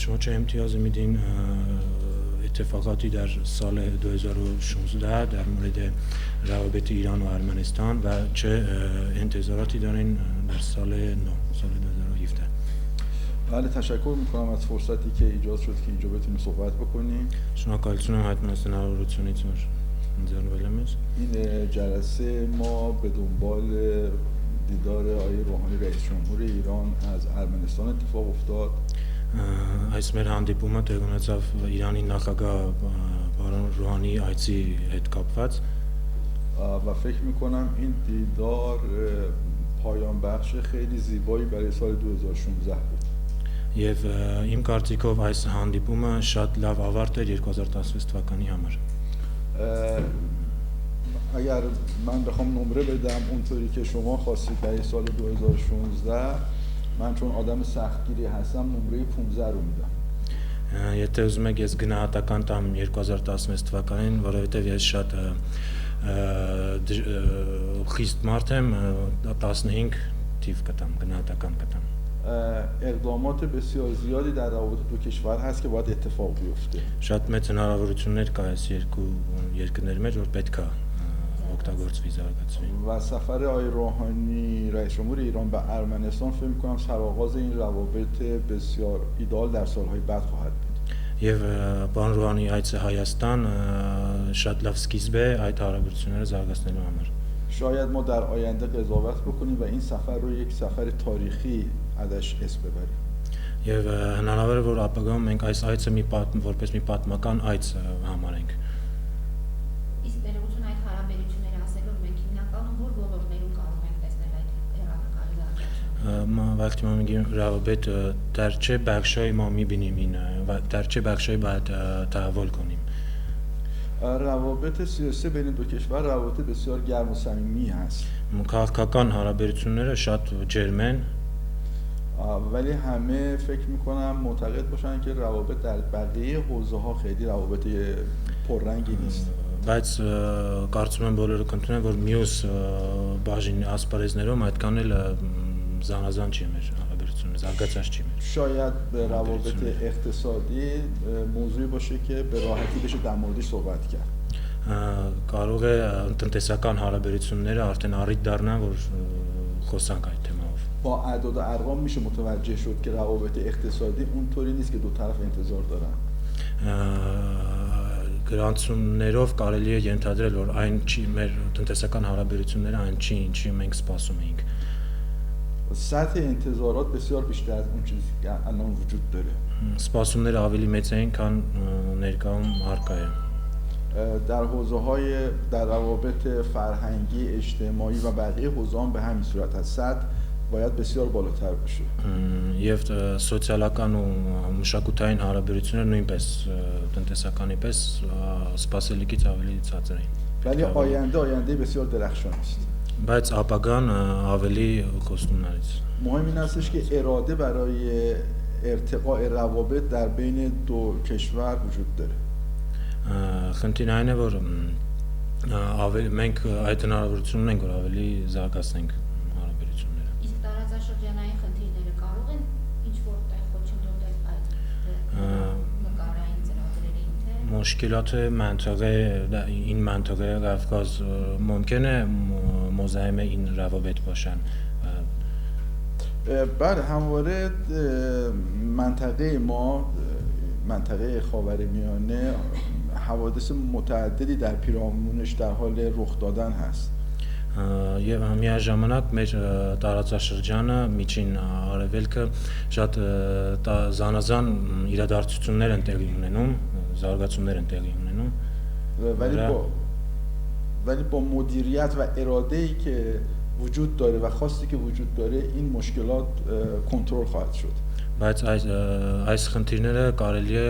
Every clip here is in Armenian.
شما چه امتیازی میدین اتفاقاتی در سال 2016 در مورد روابط ایران و ارمنستان و چه انتظاراتی دارین در سال نو سال 2017 بله تشکر میکنم از فرصتی که ایجاد شد که اینجا بتونیم صحبت بکنیم. شما کالتونم حتما سناریوتونیتون این جلسه ما به دنبال دیدار آقای روحانی رئیس جمهور ایران از ارمنستان اتفاق افتاد. Այս մեր հանդիպումը տեղի ունեցավ Իրանի նախագահ պարոն Ռոհանի այցի հետ կապված و فکر میکنم این دیدار پایان بخش خیلی زیبایی برای سال 2016 بود. Եվ իմ կարծիքով այս հանդիպումը շատ լավ ավարտ էր 2016 թվականի համար. اگر من بخوام نمره بدم اونطوری که شما خواستید برای سال 2016 من چون آدم سختگیری هستم نمره 15 رو میدم. Եթե ուզում եք ես գնահատական տամ 2016 թվականին, որովհետև ես շատ խիստ մարդ եմ, 15 թիվ կտամ, գնահատական կտամ. اقدامات بسیار زیادی در روابط دو کشور هست که باید اتفاق بیفته. Շատ մեծ հնարավորություններ կա այս երկու երկրների մեջ, որ պետք է օգտագործվի զարգացվի. و سفر آقای روحانی رئیس جمهور ایران به ارمنستان فکر می‌کنم سرآغاز این روابط بسیار ایدئال در سالهای بعد خواهد بود. Եվ պարոն Ռոհանի այցը Հայաստան շատ լավ սկիզբ է այդ հարաբերությունները զարգացնելու համար. شاید ما در آینده قضاوت بکنیم و این سفر رو یک سفر تاریخی ازش اسم ببریم. Եվ հնարավոր է որ ապագայում մենք այս այցը որպես մի պատմական այց համարենք. Իսկ ներողություն այդ հարաբերությունները ասելով մենք հիմնականում որ ոլորտներում կարող ենք տեսնել այդ հեռանկարի զարգացումը. وقتی ما میگیم روابط در چه بخشایی ما میبینیم این و در چه بخشایی باید تحول کنیم. روابط سیاسی بین دو کشور روابط بسیار گرم و صمیمی هست. Քաղաքական հարաբերությունները շատ ջերմ են. ولی همه فکر میکنم معتقد باشن که روابط در بقیه حوزه ها خیلی روابط پررنگی نیست. Բայց կարծում եմ բոլորը կընդունեն որ մյուս բաժին ասպարեզներում այդքան էլ զանազան չի մեր հարաբերությունը, զարգացած չի մեր. شاید روابط اقتصادی موضوعی باشه که به راحتی بشه در موردش صحبت کرد. Կարող է տնտեսական հարաբերությունները արդեն առիթ դառնան որ խոսանք այդ թեմայով. با اعداد و ارقام میشه متوجه شد که روابط اقتصادی اونطوری نیست که دو طرف انتظار دارن. Գրանցումներով կարելի է ենթադրել որ այն չի մեր տնտեսական հարաբերությունները այն չի ինչի մենք սպասում էինք. سطح انتظارات بسیار بیشتر از اون چیزی که الان وجود داره. Սպասումները ավելի մեծ էին քան ներկայում առկա է. در روابط فرهنگی، اجتماعی و بقیه حوزه‌ها به همین صورت هست. سطح باید بسیار بالاتر باشه. Եվ սոցիալական ու մշակութային հարաբերությունները նույնպես տնտեսականի պես սպասելիքից ավելի ցածր էին. ولی آینده بسیار درخشان است. Բայց ապագան ավելի խոստումնալից. مهم این هستش که اراده برای ارتقاء روابط در بین دو کشور وجود داره. Խնդիրն այն է որ մենք այդ հնարավորությունն ունենք որ ավելի զարգացնենք հարաբերությունները. Իսկ տարածաշրջանային խնդիրները կարող են ինչ-որ տեղ խոչընդոտել այդ նկարային ծրագրերին թե مشکلات این منطقه قفقاز ممکنه مزاحم این روابط باشن. بله همواره منطقه ما منطقه خاورمیانه حوادث متعددی در پیرامونش در حال رخ دادن هست. Եվ միաժամանակ մեր տարածաշրջանը միջին արևելքը շատ զանազան իրադարձություններ են տեղի ունենում, զարգացումներ են տեղի ունենում. ولی با مدیریت و اراده‌ای که وجود داره و خواستی که وجود داره این مشکلات کنترل خواهد شد. Բայց այս խնդիրները կարելի է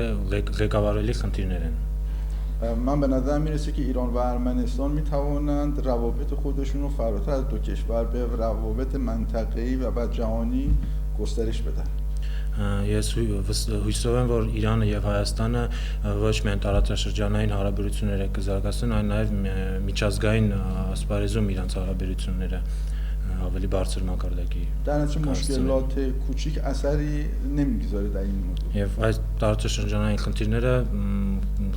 ղեկավարելի խնդիրներ են. من به نظر میرسه که ایران و ارمنستان میتوانند روابط خودشون رو فراتر از دو کشور به روابط منطقه‌ای و بعد جهانی گسترش بدن. Ես հույսով եմ որ Իրանը եւ Հայաստանը ոչ միայն տարածաշրջանային հարաբերությունները կզարգացնեն, այլ նաեւ միջազգային ասպարեզում իրենց հարաբերությունները ավելի բարձր մակարդակի در نتیجه مشکلات کوچیک اثری نمیگذاره در این موضوع եւ այս տարածաշրջանային խնդիրները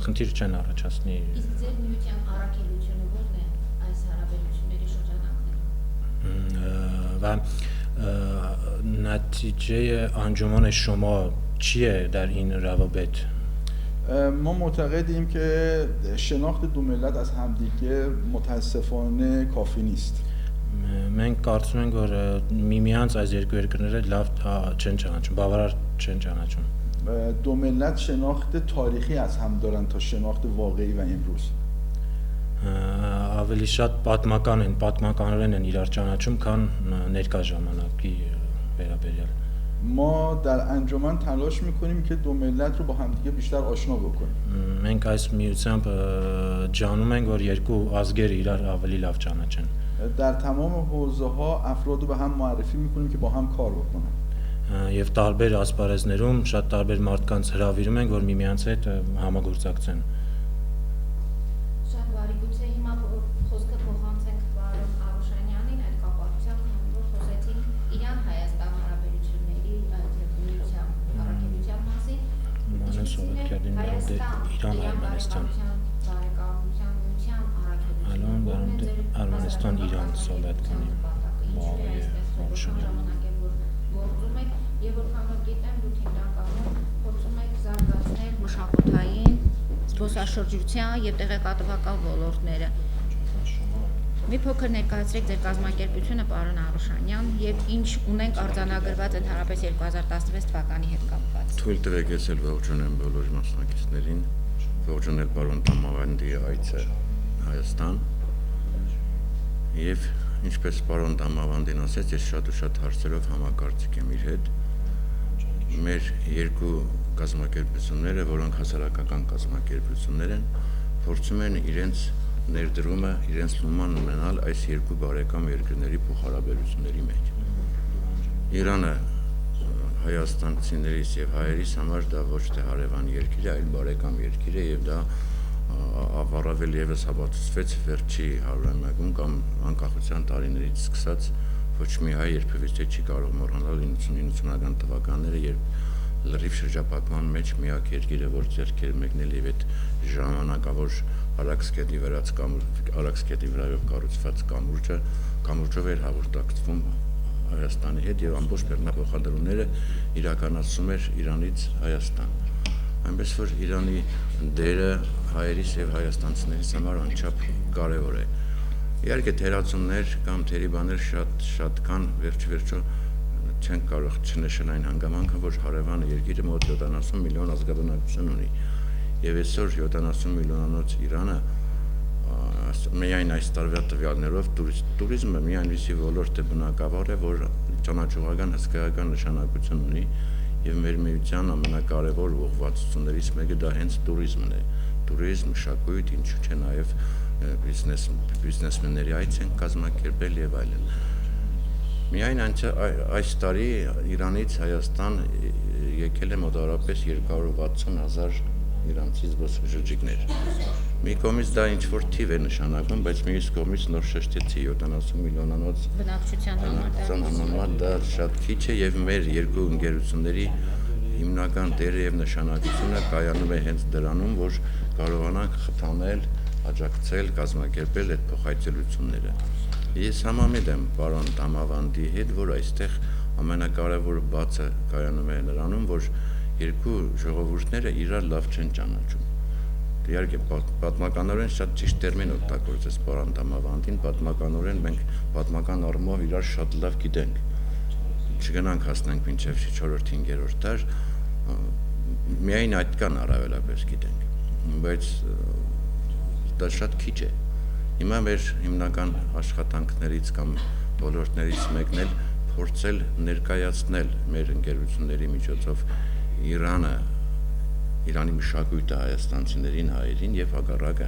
խնդիր չեն առաջացնի Իսկ ձեր միության առաքելությունը ո՞րն է այս հարաբերությունների շրջանակներում و نتیجه انجمن شما چیه در این روابط؟ ما معتقدیم که شناخت دو ملت از همدیگه متاسفانه کافی نیست. Մենք կարծում ենք, որ միմյանց այս երկու երկրները լավ չեն ճանաչում, բավարար չեն ճանաչում։ دو ملت شناخت تاریخی از هم دارن تا شناخت واقعی و امروز. Ավելի շատ պատմականորեն են իրար ճանաչում, քան ներկա ժամանակի վերաբերյալ։ ما در انجمن تلاش میکنیم که دو ملت رو با همدیگه بیشتر آشنا بکنیم. Մենք այս միությամբ ջանում ենք, որ երկու ազգերը իրար ավելի լավ ճանաչեն։ در تمام حوزه ها افراد رو به هم معرفی میکنیم که با هم کار بکنن. Եվ տարբեր ասպարեզներում շատ տարբեր մարդկանց հրավիրում ենք, որ միմյանց հետ համագործակցեն։ Շատ բարի, գուցե հիմա խոսքը փոխանցենք պարոն Արուշանյանին այդ կապակցությամբ, քանի որ խոսեցինք Իրան-Հայաստան հարաբերությունների միության առաքելության մասին։ Մանեն Սովետկերդին Իրան-Արմենստան։ Բարեկամության միության առաքելությունը։ Alon Armenistan-Iran Սովետկանի բաղի ժամանակ է որ գործում եք եւ որքան որ գիտեմ դուք հիմնականում փորձում եք զարգացնել մշակութային, զբոսաշրջության եւ տեղեկատվական ոլորտները։ Մի փոքր ներկայացրեք ձեր կազմակերպությունը պարոն Արուշանյան եւ ինչ ունենք արձանագրված ընդհանրապես 2016 թվականի հետ կապված։ Թույլ տվեք ես էլ ողջունեմ բոլոր մասնակիցներին, ողջունել պարոն Տամավանդի այցը Հայաստան եւ ինչպես պարոն Տամավանդին ասեց, ես շատ ու շատ հարցերով համակարծիք եմ իր հետ։ Մեր երկու կազմակերպությունները, որոնք հասարակական կազմակերպություններ են, փորձում են իրենց ներդրումը, իրենց լուման ունենալ այս երկու բարեկամ երկրների փոխհարաբերությունների մեջ։ Իրանը հայաստանցիներից եւ հայերիս համար դա ոչ թե հարևան երկիր է, այլ բարեկամ երկիր է եւ դա առավել եւս հավատացվեց վերջի 100-ամյակում կամ անկախության տարիներից սկսած ոչ մի հայ երբևէ չի կարող մոռանալ 90-90-ական թվականները, երբ լրիվ շրջապատման մեջ միակ երկիրը, որ ձեռք էր մեկնել եւ այդ ժամանակավոր Արաքսկետի վրայով կառուցված կամուրջով էր հաղորդակցվում Հայաստանի հետ եւ ամբողջ բեռնափոխադրումները իրականացում էր Իրանից Հայաստան։ Այնպես որ Իրանի դերը հայերիս եւ հայաստանցիներից համար անչափ կարեւոր է։ Իհարկե թերացումներ կամ թերիբաներ շատ կան, վերջիվերջո չեն կարող չնշել այն հանգամանքը, որ հարևան երկիրը մոտ 70 միլիոն ազգաբնակություն ունի։ Եվ այսօր 70 միլիոնանոց Իրանը միայն այս տարվա տվյալներով տուրիզմը մի այնպիսի ոլորտ է բնակավար է, որ ճանաչողական հսկայական նշանակություն ունի եւ մեր միության ամենակարևոր ուղղվածություններից մեկը դա հենց տուրիզմն է։ Տուրիզմ, մշակույթ, ինչու՞ չէ նաեւ բիզնեսմենների այց են կազմակերպել եւ այլն։ Միայն այս տարի Իրանից Հայաստան եկել է մոտավորապես 260,000 իրանցի զբոսաշրջիկներ։ Մի կողմից դա ինչ-որ թիվ է նշանակում, բայց մյուս կողմից նոր շեշտեցի 70 միլիոնանոց բնակչության համար դա շատ քիչ է եւ մեր երկու ընկերությունների հիմնական դերը եւ նշանակությունը կայանում է հենց դրանում, որ կարողանանք խթանել, աջակցել, կազմակերպել այդ փոխայցելությունները։ Ես համամիտ եմ պարոն Տամավանդի հետ, որ այստեղ ամենակարևոր բացը կայանում է նրանում, որ երկու ժողովուրդները իրար լավ չեն ճանաչում։ Իհարկե պատմականորեն շատ ճիշտ տերմին օգտագործեց պարոն Տամավանդին, պատմականորեն մենք պատմական առումով իրար շատ լավ գիտենք։ Չգնանք հասնենք մինչև 4-5-րդ դար, միայն այդքան առավելապես գիտենք, բայց դա շատ քիչ է։ Հիմա մեր հիմնական աշխատանքներից կամ ոլորտներից մեկն էլ փորձել ներկայացնել մեր ընկերությունների միջոցով Իրանի մշակույթը հայաստանցիներին, հայերին եւ հակառակը,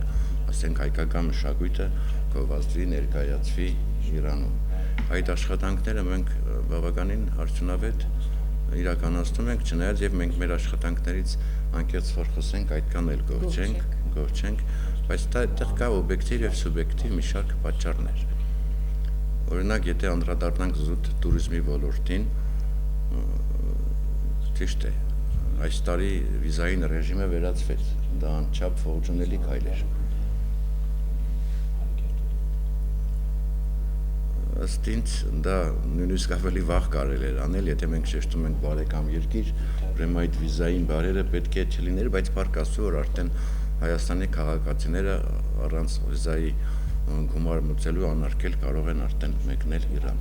ասենք հայկական մշակույթը գովազդի ներկայացվի Իրանում։ Այդ աշխատանքները մենք բավականին արդյունավետ իրականացնում ենք, չնայած եւ մենք մեր աշխատանքներից անկեղծ որ խոսենք, այդքան էլ գողջենք, բայց դա այդտեղ կա օբյեկտիվ եւ սուբյեկտիվ մի շարք պատճառներ։ Օրինակ, եթե անդրադառնանք զուտ туриզմի ոլորտին, ճիշտ է, այս տարի վիզային ռեժիմը վերացվեց, դա անչափ ողջունելի քայլ էր։ Ըստ ինձ դա նույնիսկ ավելի վաղ կարելի էր անել, եթե մենք շեշտում ենք բարեկամ երկիր, ուրեմն այդ վիզային բարերը պետք է չլիներ, բայց փառք Աստծո, որ արդեն Հայաստանի քաղաքացիները առանց վիզայի գումար մուծելու անարգել կարող են արդեն մեկնել Իրան։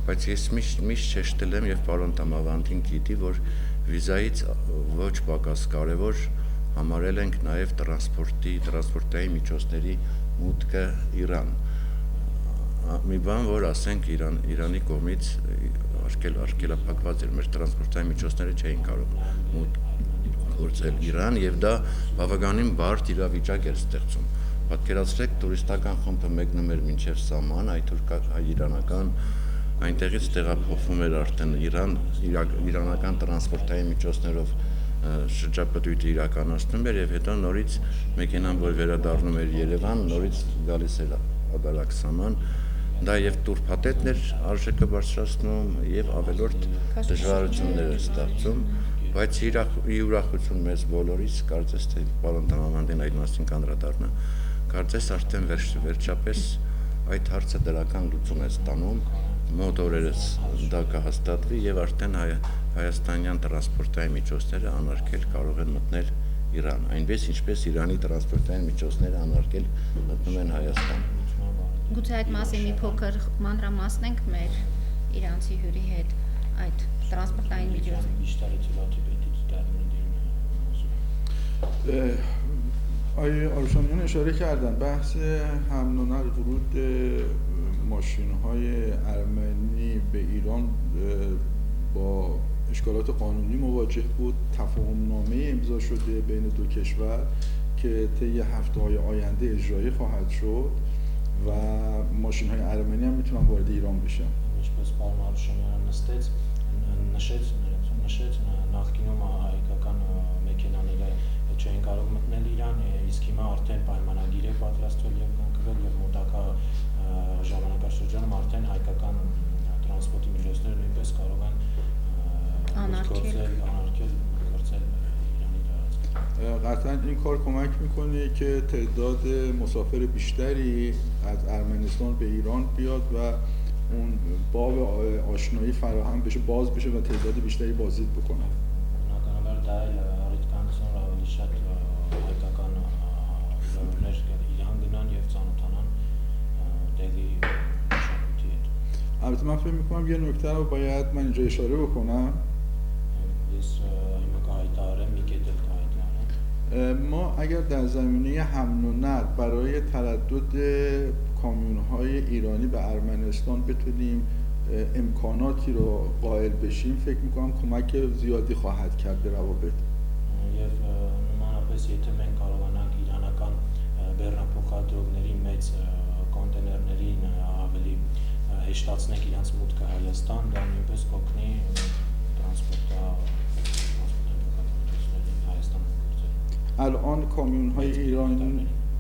Բայց ես միշտ շեշտել եմ եւ պարոն Տամավանդին գիտի, որ վիզայից ոչ պակաս կարևոր համարել ենք նաեւ տրանսպորտային միջոցների մուտքը Իրան։ Մի բան, որ ասենք Իրանի կողմից արգելափակված էր, մեր տրանսպորտային միջոցները չէին կարող մուտք գործել Իրան եւ դա բավականին բարդ իրավիճակ էր ստեղծում։ Պատկերացրեք, տուրիստական խումբը մեկնում էր մինչև սահման, հայ-իրանական, այնտեղից տեղափոխվում էր արդեն իրանական տրանսպորտային միջոցներով շրջապտույտը իրականացնում էր եւ հետո նորից մեքենան, որ վերադառնում էր Երևան, նորից գալիս էր ադարակ սահման։ Դա եւ տուրփատետն էր արժեքը բարձրացնում եւ ավելորդ դժվարություններ էր ստեղծում, բայց ի ուրախություն մեզ բոլորիս, կարծես թե պարոն Տամավանդին այդ մասին կանդրադառնա, կարծես արդեն վերջապես այդ հարցը դրական լուծում է ստանում, մոտ օրերս դա կհաստատվի եւ արդեն հայաստանյան տրանսպորտային միջոցները անարգել կարող են մտնել Իրան, այնպես ինչպես Իրանի տրանսպորտային միջոցները անարգել մտնում են Հայաստան։ Գուցե այդ մասին մի փոքր մանրամասնենք մեր իրանցի հյուրի հետ այդ տրանսպորտային միջոցները։ آقای آروشانیان اشاره کردن بحث حمل و نقل ورود ماشین‌های ارمنی به ایران با اشکالات قانونی مواجه بود. تفاهم‌نامه امضا شده بین دو کشور که طی هفته‌های آینده اجرایی خواهد شد و ماشین‌های ارمنی هم میتونن وارد ایران بشن. Ինչպես պարոն Արուշանյանը նշեց, նախկինում հայկական մեքենաները չէին կարող մտնել Իրան, իսկ հիմա արդեն պայմանագիր է պատրաստվել եւ կնքվել եւ մոտակա ժամանակաշրջանում արդեն հայկական տրանսպորտի միջոցները նույնպես կարող են անարգել Իրանի տարածքը։ قطعا این کار کمک میکنه که تعداد مسافر بیشتری از ارمنستان به ایران بیاد و اون باب آشنایی فراهم بشه، باز بشه و تعداد بیشتری بازدید بکنه. Բնականաբար դա էլ առիթ կհանդիսանա ավելի շատ հայկական զորներ Իրան գնան եւ ծանոթանան տեղի մշակույթի հետ։ البته من فکر میکنم یه نکته رو باید من اینجا اشاره بکنم. Ես հիմա կհայտարարեմ մի կետ էլ կհայտարարեմ։ ما اگر در زمینه حمل و نقل برای تردد کامیون‌های ایرانی به ارمنستان بتونیم امکاناتی رو قائل بشیم، فکر میکنم کمک زیادی خواهد کرد به روابط. Եվ նմանապես եթե մենք կարողանանք իրանական բեռնափոխադրողների մեծ կոնտեյներներին ավելի հեշտացնենք իրենց մուտքը Հայաստան, դա նույնպես կօգնի տրանսպորտային Հայաստան գործել։ الان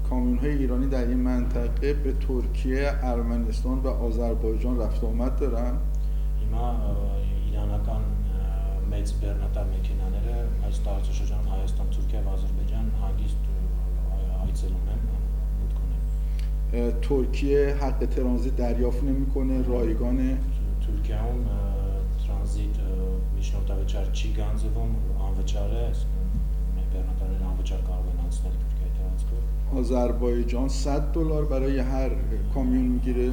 کامیون‌های ایرانی در این منطقه به ترکیه، ارمنستان و آذربایجان رفت و آمد دارن. Հիմա իրանական մեծ բեռնատար մեքենաները այս տարածաշրջանում Հայաստան, Թուրքիա եւ Ադրբեջան հագիստ այցելում են, մուտք ունեն։ ترکیه حق ترانزیت دریافت نمی‌کنه، رایگانه. Թուրքիայում տրանզիտ միջնորդավճար չի գանձվում, անվճար է, բեռնատարները անվճար կարող են անցնել Թուրքիայի տարածքով։ آذربایجان $100 برای هر کامیون میگیره.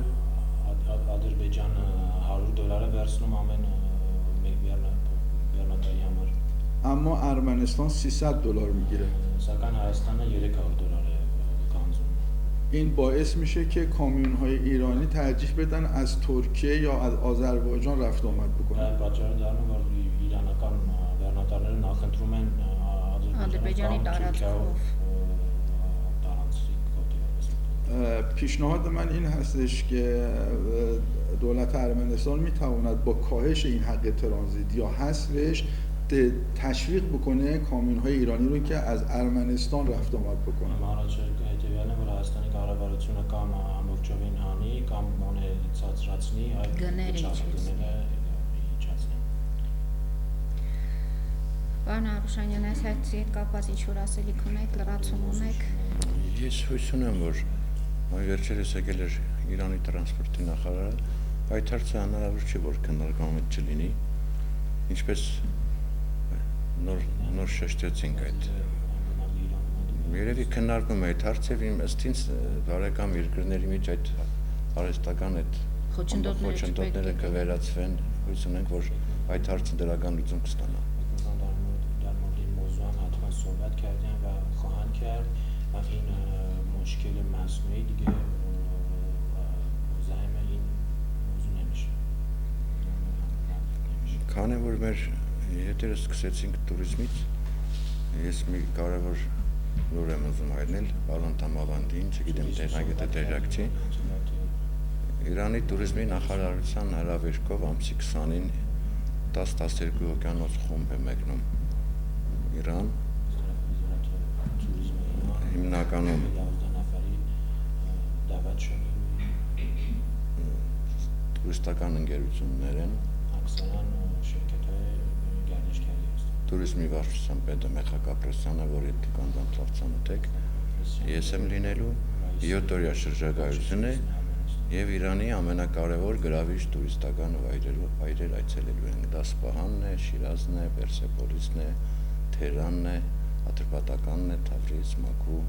Ադրբեջանը $100 է վերցնում ամեն մեկ բեռնատարի համար։ اما ارمنستان $300 میگیره. Սակայն Հայաստանը $300 է գանձում։ این باعث میشه که کامیون‌های ایرانی ترجیح بدن از ترکیه یا از آذربایجان رفت و آمد بکنن. Դա պատճառը դառնում որ իրանական բեռնատարները նախընտրում են Ադրբեջանի տարածքով։ پیشنهاد من این هستش که دولت ارمنستان میتواند با کاهش این حق ترانزیت یا حذفش تشویق بکنه کامیون‌های ایرانی رو که از ارمنستان رفت آمد بکنن. Առաջարկը հետևյալն է, որ Հայաստանի կառավարությունը կամ ամբողջովին հանի կամ մոնեցածր իջացնի, այլ Գները իջեցնի։ գները իջացնի։ Պարոն Արուշանյան, այս հայցի հետ կապված ինչ-որ ասելիք ունեք, լրացում ունեք։ Ես հույս ունեմ, որ վերջերս եկել էր Իրանի տրանսպորտի նախարարը, այդ հարցը հնարավոր չէ, որ քննարկման չլինի, ինչպես նոր շեշտեցինք այդ։ Երևի քննարկում է այդ հարցը, իմ ըստ ինձ բարեկամ երկրների մեջ այդ արհեստական այդ խոչընդոտները կվերացվեն, հույս ունենք, որ այդ հարցը դրական լուծում կստանա։ در مورد این موضوع هم حتما صحبت کردیم و خواهند کرد و این مشکل مصنوعی دیگه مزاحم این موضوع نمیشه. Քանի որ մեր հետերը սկսեցինք туриզմից, ես մի կարևոր լուր եմ ուզում հայտնել պարոն Թամավանդին, չգիտեմ տեղագետ է տեղակ չի, Իրանի туриզմի նախարարության հրավերքով ամսի 20-ին 10-12 օկյանոց խումբ է մեկնում Իրան, հիմնականում տուրիստական ընկերություններ են, туриզմի վարչության պետը Մեխակ Ապրեսյանը, որի հետ կանդանցավցանը տեք, ես եմ լինելու 7-օրյա շրջագայություն է և Իրանի ամենակարևոր գրավիչ տուրիստական վայրեր այցելելու ենք, դա Սպահանն է, Շիրազն է, Պերսեպոլիսն է, Թեհրանն է, Ատրպատականն է, Թավրիզ, Մաքու։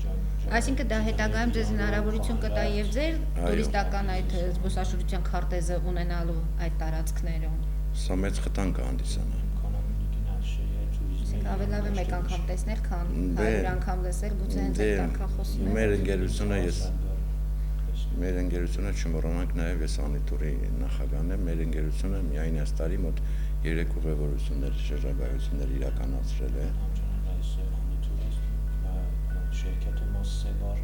Այսինքն դա հետագայում ձեզ հնարավորություն կտա եւ ձեր տուրիստական այդ զբոսաշրջության քարտեզը ունենալու այդ տարածքներում։ Սա մեծ խթան կհանդիսանա։ Ավելավ է մեկ անգամ տեսնել, քան 100 անգամ լսել, գուցե հենց այդ տաքախոսն է։ Մեր ընկերությունը չմոռանանք նաև ես Անիտուրի նախագահն եմ, մեր ընկերությունը միայն այս տարի մոտ 3 ուղևորություններ, շրջագայություններ իրականացրել է։ شرکت ما 3 بار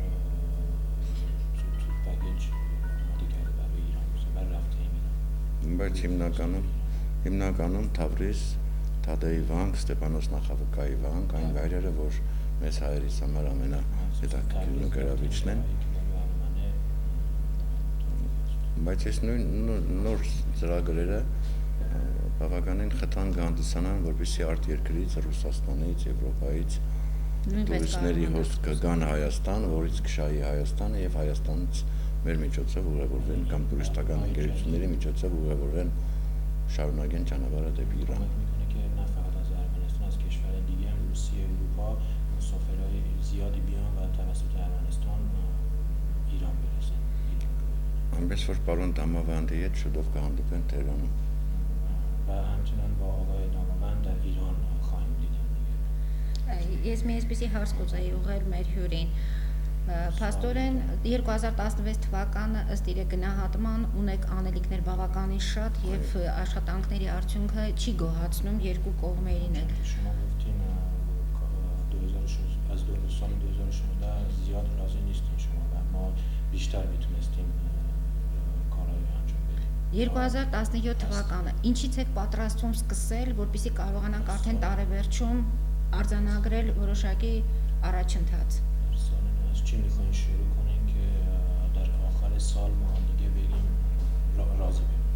پکیج آماده کرده برای ایران برای رفته ایران Բայց հիմնականում Թավրիզ, Թադեի վանք, Ստեփանոս Նախավկայի վանք, այն վայրերը, որ մեզ հայերիս համար ամենահետաքրքիր ու գրավիչն են։ Բայց այս նոր ծրագրերը բավականին խթան կհանդիսանան, որպեսզի արտերկրից, Ռուսաստանից, Եվրոպայից տուրիստների հոսք կգան Հայաստան, որից կշահի Հայաստանը եւ Հայաստանից մեր միջոցով ուղևորվեն կամ տուրիստական ընկերությունների միջոցով ուղևորվեն շարունակեն ճանապարհը դեպի Իրան։ Այնպես որ պարոն Թամավանդի հետ շուտով կհանդիպեն Թեհրանում։ و همچنان با آقای ناموند در ایران خواهیم دیدن دیگه. Ես մի այսպեսի հարց կուզեի ուղղել մեր հյուրին։ Փաստորեն 2016 թվականը ըստ իր գնահատման ունեք անելիքներ բավականին շատ եւ աշխատանքների արդյունքը չի գոհացնում երկու կողմերին էլ։ شما گفتین 2016 از سال 2016 زیاد راضی نیستین شما و ما بیشتر میتونستیم کارهای انجام بدیم 2017 թվականը ինչից եք պատրաստվում սկսել, որպեսզի կարողանանք արդեն տարեվերջում արձանագրել որոշակի առաջընթաց։ از چی میخواین شروع کنین که در آخر سال ما دیگه بگیم راضی بشیم؟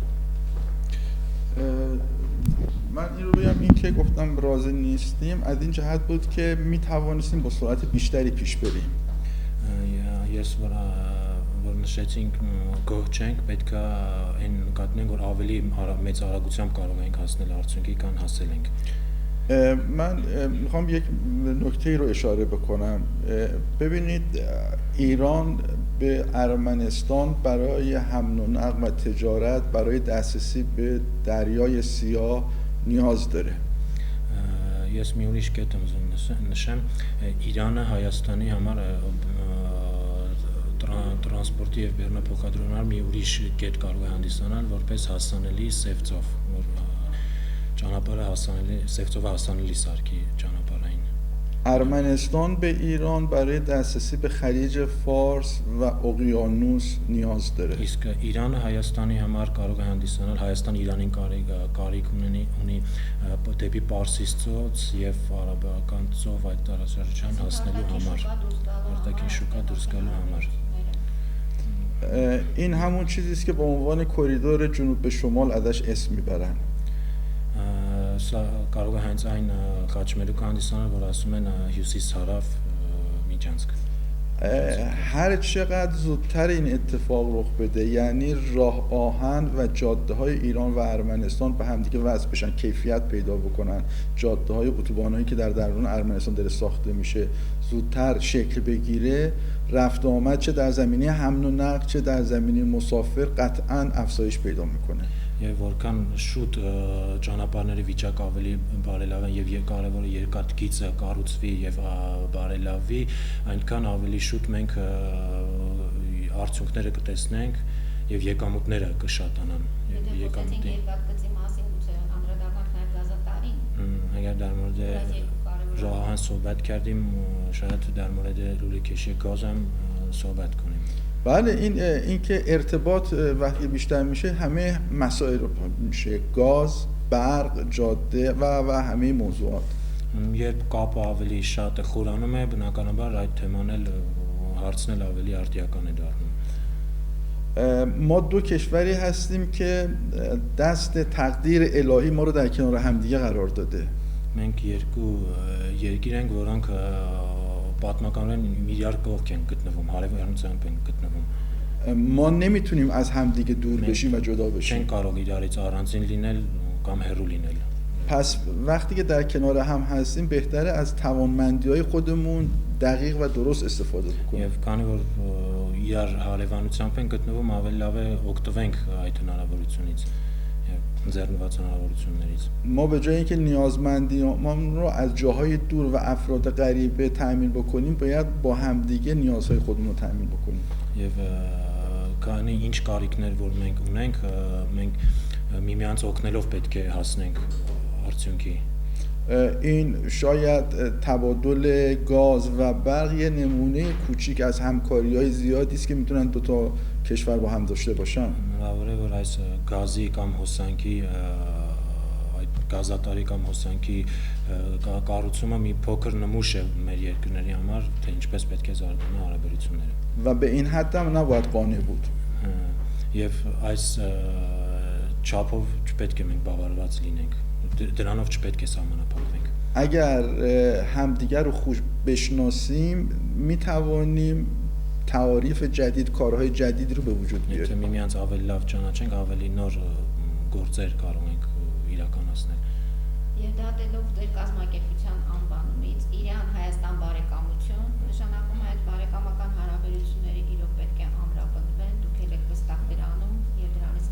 من این رو بگم این که گفتم راضی نیستیم از این جهت بود که می توانستیم با سرعت بیشتری پیش بریم. Ես որ նշեցինք գոհ չենք, պետք է այն նկատենք, որ ավելի մեծ արագությամբ կարող ենք հասնել արդյունքի, քան հասել ենք։ من میخوام یک نکته رو اشاره بکنم. ببینید ایران به ارمنستان برای حمل و نقل و تجارت برای دسترسی به دریای سیاه نیاز داره. Ես մի ուրիշ կետ եմ նշեմ, Իրանը Հայաստանի համար տրանսպորտի եւ բեռնափոխադրման համար մի ուրիշ կետ կարող է հանդիսանալ որպես հասանելի սևծով, որ ճանապարհը հասանելի սևծով հասանելի սարքի ճանապարհային։ ارمنستان به ایران برای دسترسی به خلیج فارس و اقیانوس نیاز داره. Իսկ Իրանը Հայաստանի համար կարող է հանդիսանալ Հայաստան Իրանին կարիք ունի դեպի Պարսից ծոց եւ արաբական ծով այդ տարածաշրջան հասնելու համար, արտաքին շուկա դուրս գալու համար։ این همون چیزی است که به عنوان کریدور جنوب به شمال ازش اسم میبرن. Սա կարող է հենց այն խաչմերուկ հանդիսանալ, որ ասում են հյուսիս հարավ միջանցք։ هر چقدر زودتر این اتفاق رخ بده، یعنی راه آهن و جاده های ایران و ارمنستان به همدیگه وصل بشن، کیفیت پیدا بکنن، جاده های اتوبانایی که در درون ارمنستان داره ساخته میشه زودتر شکل بگیره، رفت آمد چه در زمینه حمل و نقل چه در زمینه مسافر قطعاً افزایش پیدا میکنه. Եվ որքան շուտ ճանապարհների վիճակ ավելի բարելավեն եւ կարևորը երկաթ գիծը կառուցվի եւ բարելավի, այնքան ավելի շուտ մենք արդյունքները կտեսնենք եւ եկամուտները կշատանան։ Եկամուտի երկաթգծի մասին գուցե անդրադառնանք նաեւ գազատարին։ اگر در مورد راه آهن صحبت کردیم شاید در مورد لوله کشی گاز هم صحبت کنیم. بله این که ارتباط وقتی بیشتر میشه همه مسائل رو میشه، گاز، برق، جاده و همه موضوعات. Երբ կապը ավելի շատ է խորանում է, բնականաբար այդ թեման էլ հարցն էլ ավելի արդիական է դառնում. ما دو کشوری هستیم که دست تقدیر الهی ما رو در کنار همدیگه قرار داده. Մենք երկու երկիր ենք, որոնք պատմականորեն իրար կողք են գտնվում, հարևանությամբ են գտնվում. ما نمیتونیم از همدیگه دور بشیم و جدا بشیم. Չեն կարող իրարից առանձին լինել կամ հեռու լինել. پس وقتی که در کنار هم هستیم بهتره از توانمندی‌های خودمون دقیق و درست استفاده بکنیم. Եվ քանի որ իրար հարևանությամբ են գտնվում, ավելի լավ է օգտվենք այդ հնարավորությունից. ձեռնված հնարավորություններից. ما به جای اینکه نیازمندیامون رو از جاهای دور و افراد غریبه تأمین بکنیم، باید با همدیگه نیازهای خودمون رو تأمین بکنیم. Եվ քանի ինչ կարիքներ որ մենք ունենք, մենք միմյանց օգնելով պետք է հասնենք արդյունքի. این شاید تبادل گاز و برق یه نمونه کوچیک از همکاری‌های زیادی است که میتونن دو تا کشور با هم داشته باشن. Հնարավոր է որ այս գազի կամ հոսանքի այդ գազատարի կամ հոսանքի կառուցումը մի փոքր նմուշ է մեր երկրների համար, թե ինչպես պետք է զարգանա հարաբերությունները. و به این حد هم نباید قانع بود. Եվ այս չափով չպետք է մենք բավարարված լինենք. Դրանով չպետք է սահմանափակվենք. اگر همدیگر رو خوب بشناسیم میتوانیم تعاریف جدید، کارهای جدیدی رو به وجود Եթե بیاریم. միմյանց ավելի լավ ճանաչենք, ավելի նոր գործեր կարող ենք իրականացնել. Եվ դատելով ձեր կազմակերպության անվանումից Իրան-Հայաստան բարեկամություն, նշանակում է այդ բարեկամական հարաբերությունները իրոք պետք է ամրապնդվեն, դուք եք վստահ դրանում եւ դրանից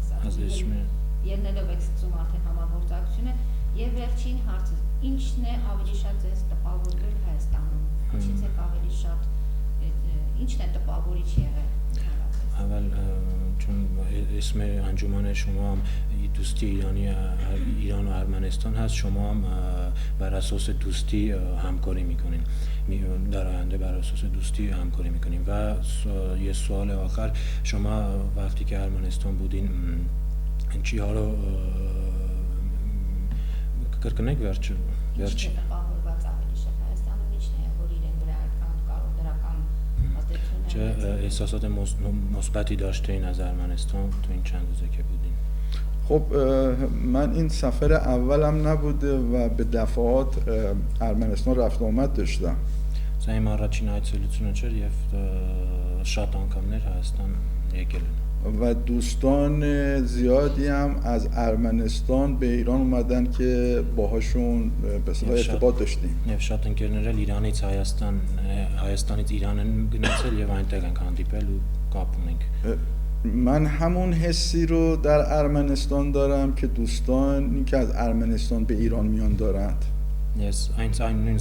ելնելով եք սկսում արդեն համագործակցությունը. Եվ վերջին հարցը, ինչն է ավելի շատ ձեզ տպավորել Հայաստանում, ինչից եք ավելի շատ, ինչն է տպավորիչ եղել։ اول چون اسم انجمن شما هم دوستی ایران و ارمنستان هست، شما هم بر اساس دوستی همکاری میکنین، در آینده بر اساس دوستی همکاری میکنین. و یه سوال آخر، شما وقتی که ارمنستان بودین چی ها رو կրկնեք վերջը Ինչն է տպավորված ավելի շատ Հայաստանում, ինչն է որ իրեն վրա այդքան կարող դրական Че احساسات مثبتی داشتین از ارمنستان تو این چند روزه که بودین؟ خب من این سفر اولم نبوده و به دفعات ارمنستان رفت و آمد داشتم. Սա իմ առաջին այցելությունը չէր եւ շատ անգամներ Հայաստան եկել եմ. و دوستان زیادی هم از ارمنستان به ایران اومدن که باهاشون به اصطلاح ارتباط داشتیم. Եվ շատ ընկերներ էլ Իրանից Հայաստանից Իրան են գնացել եւ այնտեղ ենք հանդիպել ու կապ ունենք. من همون حسی رو در ارمنستان دارم که دوستانی که از ارمنستان به ایران میان دارند. Ես այն նույն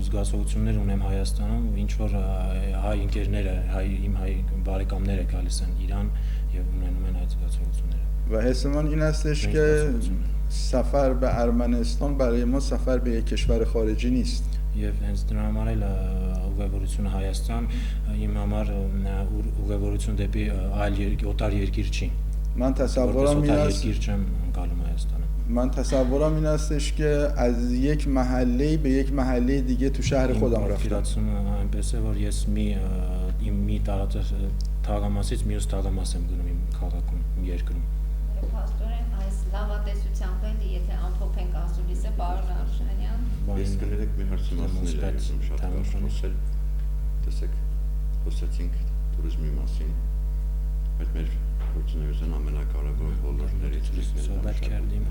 զգացողություններ ունեմ Հայաստանում, ինչ որ հայ ընկերները, իմ հայ բարեկամները գալիս են Իրան եւ ունենում են այդ զգացողությունները. و حس من این هستش که سفر به ارمنستان برای ما سفر به یک کشور خارجی نیست. Եվ հենց դրա համար էլ ուղևորությունը Հայաստան իմ համար ուղևորություն դեպի այլ օտար երկիր չի. من تصورم این است երկիր չեմ անցալում Հայաստանը. من تصورم این هستش که از یک محله به یک محله دیگه تو شهر خودم رفتم. Իրացումը այնպես է որ ես մի իմ մի թաղամասից մյուս թաղամաս եմ գնում իմ քաղաքում, իմ երկրում։ Փաստորեն այս լավատեսությամբ էլ եթե ամփոփենք ասուլիսը, պարոն Արշանյան։ Ես կներեք մի հարցի մասին եմ շատ կարճ խոսել։ Տեսեք, խոսեցինք туриզմի մասին, բայց մեր գործունեության ամենակարևոր ոլորտներից Սոհբət کردیم.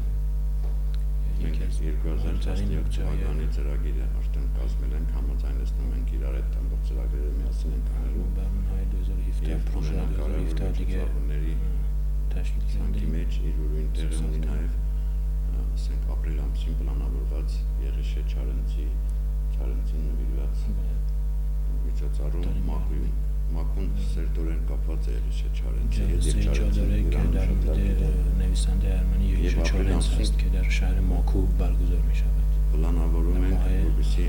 մենք 2017 թվականի ծրագիրը արդեն կազմել ենք, համաձայնեցնում ենք իրար այդ ամբողջ ծրագրերը միասին ենք անելու։ Եւ ամենակարևորը ծավալների ցանկի մեջ իր ուրույն տեղի ունի նաև ասենք ապրիլ ամսին պլանավորված Եղիշե Չարենցին նվիրված միջոցառում Մաքուն սերտորեն կապված է Եղիշե Չարենցի հետ եւ Չարենցի dar նվիսանդ Արմենի Եղիշե Չարենցի است که در شهر ماکو برگزار می‌شود. Պլանավորում ենք որպեսզի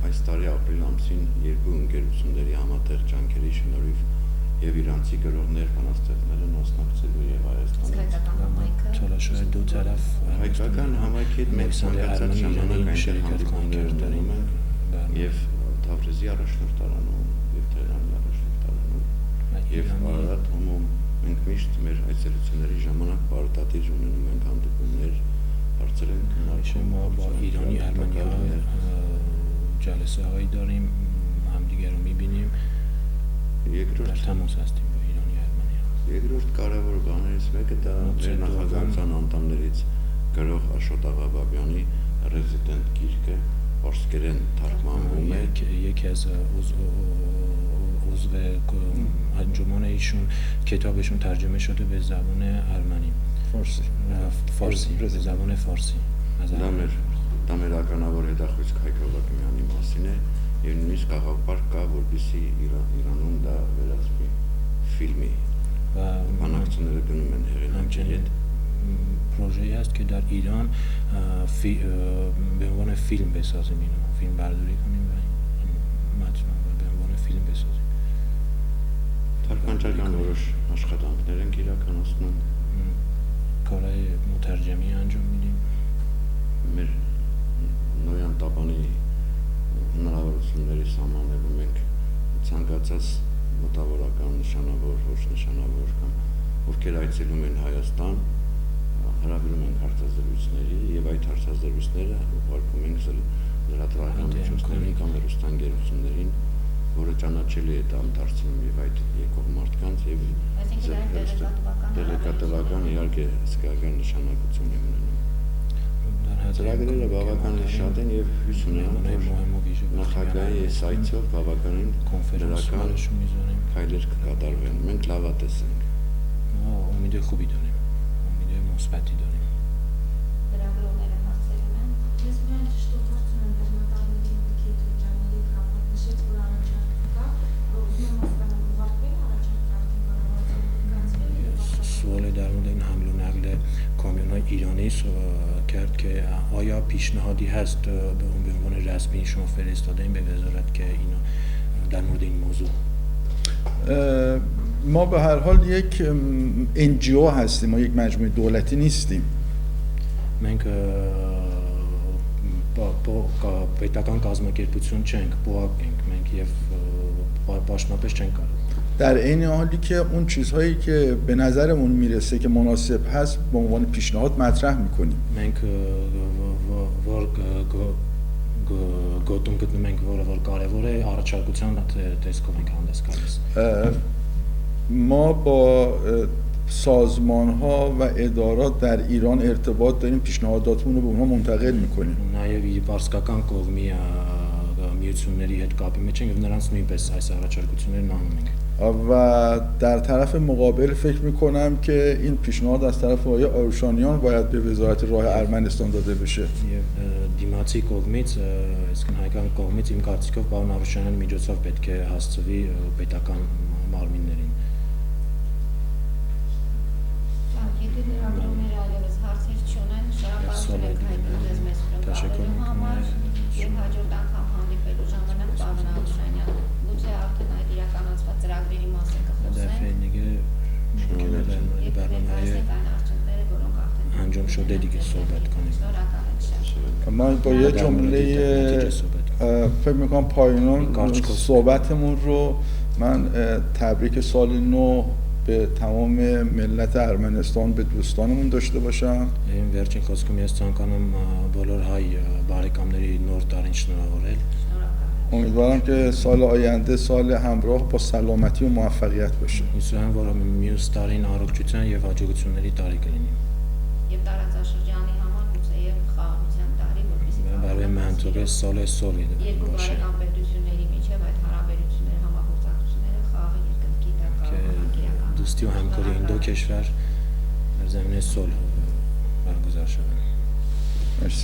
այս տարի ապրիլ ամսին երկու ընկերությունների համատեղ ջանքերի շնորհիվ եւ իրանցի գրողներ բանաստեղծները մասնակցելու եւ Չալաշոյի դու ծարավ հայկական համայնքի հետ մենք ցանկացած ժամանակ այնտեղ հանդիպումներ ունենում ենք եւ Թավրիզի առաջնորդարանում եւ Թեհրանի առաջնորդարանում եւ Արարատում մենք միշտ մեր այցելությունների ժամանակ պարտադիր ունենում ենք հանդիպումներ հարցեր ենք քննարկում ایرانی ارمنی جلسه هایی داریم همدیگه رو میبینیم در تماس هستیم با ایرانی ارمنی Երկրորդ կարևոր բաներից մեկը դա մեր նախագահության անդամներից գրող Աշոտ Աղաբաբյանի ռեզիդենտ գիրքը պարսկերեն թարգմանվում է یکی از عضو انجمن ایشون کتابشون ترجمه شده به زبان ارمنی فارسی به زبان فارسی Դա մեր ականավոր հետախույզ Հայկ Հովակիմյանի մասին է եւ նույնիսկ գաղափար կա որպեսզի Իրանում դա վերածվի ֆիլմի բանակցությունները գնում են հեղինակի հետ پروژه‌ای است که در ایران به عنوان فیلم بسازیم اینو فیلم برداری کنیم و این متن رو به عنوان فیلم بسازیم թարգմանչական որոշ աշխատանքներ ենք իրականացնում کارهای مترجمی انجام میدیم մեր նոյան տապանի հնարավորությունների սահմաններում ենք ցանկացած մտավորական նշանավոր, ոչ նշանավոր կամ ովքեր այցելում են Հայաստան, հրավիրում ենք հարցազրույցների եւ այդ հարցազրույցները ուղարկում ենք լրատվական միջոցներին կամ հեռուստաընկերություններին, որը ճանաչելի է տամ դարձնում եւ այդ եկող մարդկանց եւ դելեկատվական իհարկե սկսական նշանակություն է ունենում ծրագրերը բավականին շատ են եւ հույս ունեմ որ նախագահի այս այցով բավականին դրական քայլեր կկատարվեն մենք լավատես ենք امید خوبی داریم امید مثبتی داریم Լրագրողները հարցերում են Ես միայն ճշտով հարցում եմ բեռնատարների դիքետ ջաների կապված նշեց որ առաջարկ կա որ ուզում եմ հասկանալ ուղարկվել առաջարկի կառավարության سوال در مورد این حمل و نقل کامیون‌های ایرانی کرد که آیا پیشنهادی هست به عنوان رسمی شما فرستادین به وزارت که اینو در مورد این موضوع ما به هر حال یک NGO هستیم ما یک مجموعه دولتی نیستیم մենք պետական կազմակերպություն չենք, ՊՕԱԿ ենք մենք եւ պաշտոնապես չենք կարող در این حالی که اون چیزهایی که به نظرمون میرسه که مناسب هست به عنوان پیشنهاد مطرح میکنیم մենք որ գոտում գտնում ենք որը որ կարևոր է առաջարկության տեսքով ենք հանդես գալիս ما با سازمان ها و ادارات در ایران ارتباط داریم پیشنهاداتمون رو به اونها منتقل میکنیم նաև պարսկական կողմի միությունների հետ կապի մեջ ենք եւ նրանց նույնպես այս առաջարկություններն անում ենք و در طرف مقابل فکر میکنم که این پیشنهاد از طرف آقای آروشانیان باید به وزارت راه ارمنستان داده بشه եւ դիմացի կողմից այսինքն հայկական կողմից իմ կարծիքով պարոն Արուշյանյանի միջոցով պետք է հասցվի պետական մարմիններին Եթե լրագրողները այլևս հարցեր չունեն, շնորհակալություն ենք հայտնում ձեզ մեզ հյուրընկալելու համար եւ հաջորդ անգամ հանդիպելու ժամանակ պարոն Արուշանյան, գուցե արդեն այդ իրականացված ծրագրերի մասին կխոսենք։ انجام شده دیگه صحبت کنیم من با یه جمله فکر میکنم پایان صحبتمون رو من تبریک سال نو به تمام ملت ارمنستان به دوستانمون داشته باشم. Իմ վերջին խոսքում ես ցանկանում բոլոր հայ բարեկամների նոր տարին շնորհավորել։ امیدوارم که سال آینده سال همراه با سلامتی و موفقیت باشه. Հուսով եմ, որ մյուս տարին առողջության եւ հաջողությունների տարի կլինի։ Եվ տարածաշրջանի համար գուցեև խաղաղության տարի, որպեսզի Բարի մենթորը սոլե սոլի երկու باشه բարեկամ պետությունների միջև այդ հարաբերությունները, համագործակցությունները խաղաղ երկնքի տակ կարող իրականացնել։ دوستی و همکاری این دو کشور در زمینه صلح برگزار شود. مرسی.